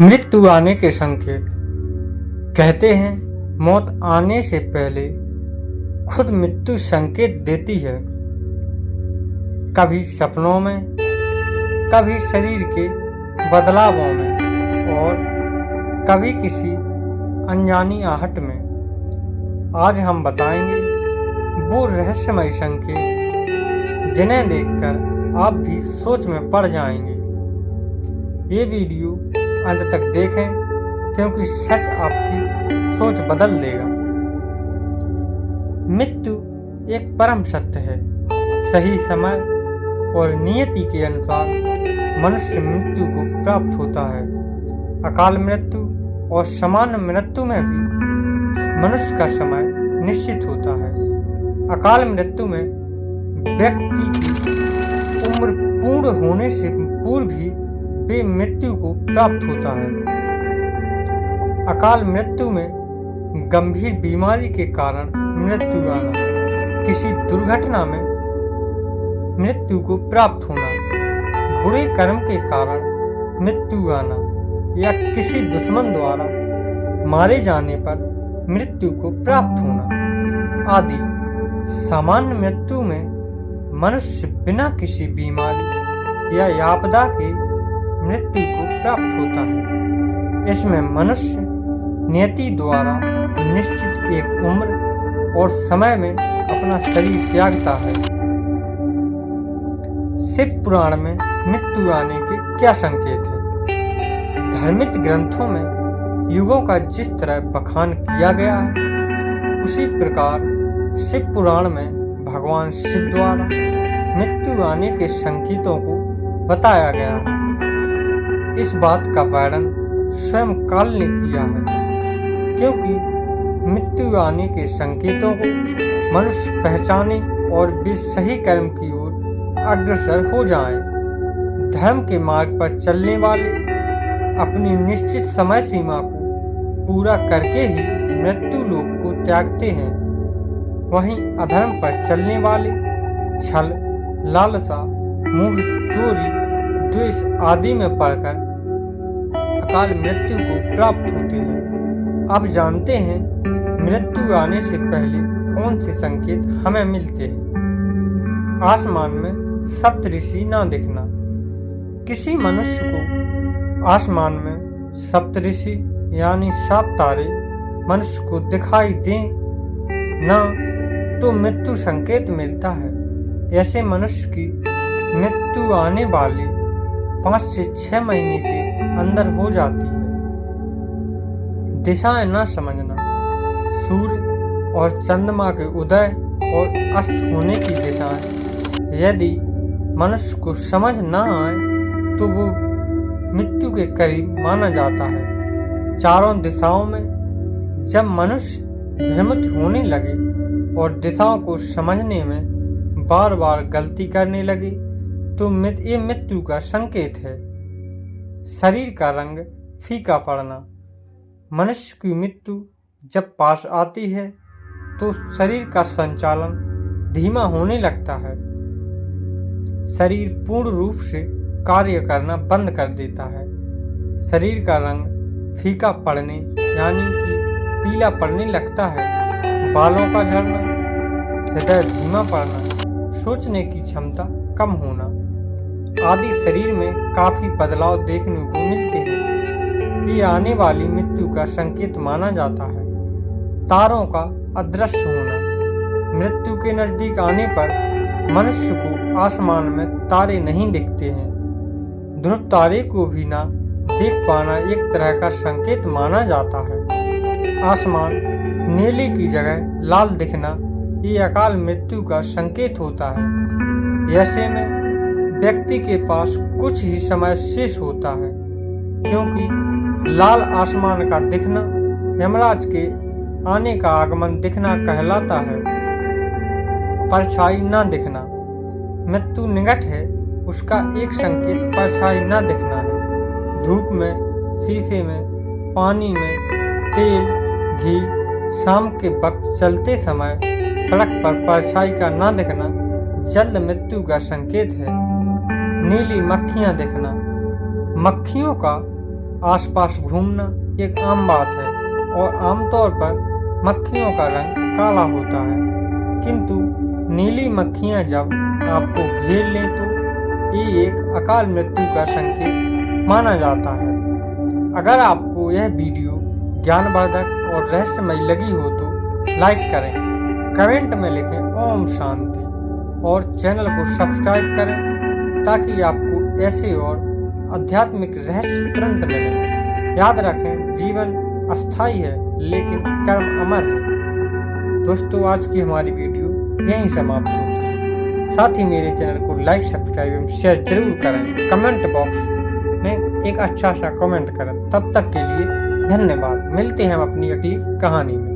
मृत्यु आने के संकेत। कहते हैं मौत आने से पहले खुद मृत्यु संकेत देती है, कभी सपनों में, कभी शरीर के बदलावों में और कभी किसी अनजानी आहट में। आज हम बताएंगे वो रहस्यमय संकेत जिन्हें देखकर आप भी सोच में पड़ जाएंगे। ये वीडियो अंत तक देखें क्योंकि सच आपकी सोच बदल देगा। मृत्यु एक परम सत्य है। सही समय और नियति के अनुसार मनुष्य मृत्यु को प्राप्त होता है। अकाल मृत्यु और सामान्य मृत्यु में भी मनुष्य का समय निश्चित होता है। अकाल मृत्यु में व्यक्ति की उम्र पूर्ण होने से पूर्व ही वे मृत्यु को प्राप्त होता है। अकाल मृत्यु में गंभीर बीमारी के कारण मृत्यु आना, किसी दुर्घटना में मृत्यु को प्राप्त होना, बुरे कर्म के कारण मृत्यु आना या किसी दुश्मन द्वारा मारे जाने पर मृत्यु को प्राप्त होना आदि। सामान्य मृत्यु में मनुष्य बिना किसी बीमारी या आपदा के मृत्यु को प्राप्त होता है। इसमें मनुष्य नियति द्वारा निश्चित एक उम्र और समय में अपना शरीर त्यागता है। शिव पुराण में मृत्यु आने के क्या संकेत हैं? धार्मिक ग्रंथों में युगों का जिस तरह बखान किया गया है, उसी प्रकार शिव पुराण में भगवान शिव द्वारा मृत्यु आने के संकेतों को बताया गया है। इस बात का वर्णन स्वयं काल ने किया है, क्योंकि मृत्यु आने के संकेतों को मनुष्य पहचाने और वे सही कर्म की ओर अग्रसर हो जाएं। धर्म के मार्ग पर चलने वाले अपनी निश्चित समय सीमा को पूरा करके ही मृत्यु लोक को त्यागते हैं। वहीं अधर्म पर चलने वाले छल, लालसा, मोह, चोरी, द्वेष आदि में पड़कर अकाल मृत्यु को प्राप्त होते हैं। अब जानते हैं मृत्यु आने से पहले कौन से संकेत हमें मिलते हैं। आसमान में सप्तऋषि न दिखना। किसी मनुष्य को आसमान में सप्तऋषि यानी 7 तारे मनुष्य को दिखाई दें न तो मृत्यु संकेत मिलता है। ऐसे मनुष्य की मृत्यु आने वाले 5 से 6 महीने के अंदर हो जाती है। दिशाएं न समझना। सूर्य और चंद्रमा के उदय और अस्त होने की दिशाएं यदि मनुष्य को समझ न आए तो वो मृत्यु के करीब माना जाता है। चारों दिशाओं में जब मनुष्य भ्रमित होने लगे और दिशाओं को समझने में बार बार गलती करने लगे तो ये मृत्यु का संकेत है। शरीर का रंग फीका पड़ना। मनुष्य की मृत्यु जब पास आती है तो शरीर का संचालन धीमा होने लगता है। शरीर पूर्ण रूप से कार्य करना बंद कर देता है। शरीर का रंग फीका पड़ने यानी कि पीला पड़ने लगता है। बालों का झड़ना, हृदय धीमा पड़ना, सोचने की क्षमता कम होना आदि शरीर में काफी बदलाव देखने को मिलते हैं। ये आने वाली मृत्यु का संकेत माना जाता है। तारों का अदृश्य होना। मृत्यु के नजदीक आने पर मनुष्य को आसमान में तारे नहीं दिखते हैं। ध्रुव तारे को भी ना देख पाना एक तरह का संकेत माना जाता है। आसमान नीले की जगह लाल दिखना ये अकाल मृत्यु का संकेत होता है। ऐसे में व्यक्ति के पास कुछ ही समय शेष होता है, क्योंकि लाल आसमान का दिखना यमराज के आने का आगमन दिखना कहलाता है। परछाई न दिखना। मृत्यु निकट है उसका एक संकेत परछाई न दिखना है। धूप में, शीशे में, पानी में, तेल, घी, शाम के वक्त चलते समय सड़क पर परछाई का न दिखना जल्द मृत्यु का संकेत है। नीली मक्खियां दिखना। मक्खियों का आसपास घूमना एक आम बात है और आमतौर पर मक्खियों का रंग काला होता है, किंतु नीली मक्खियां जब आपको घेर लें तो ये एक अकाल मृत्यु का संकेत माना जाता है। अगर आपको यह वीडियो ज्ञानवर्धक और रहस्यमय लगी हो तो लाइक करें, कमेंट में लिखें ओम शांति और चैनल को सब्सक्राइब करें ताकि आपको ऐसे और आध्यात्मिक रहस्य तुरंत मिले। याद रखें, जीवन अस्थायी है लेकिन कर्म अमर है। दोस्तों, आज की हमारी वीडियो यहीं समाप्त होती है। साथ ही मेरे चैनल को लाइक, सब्सक्राइब एवं शेयर जरूर करें। कमेंट बॉक्स में एक अच्छा सा कमेंट करें। तब तक के लिए धन्यवाद। मिलते हैं हम अपनी अगली कहानी में।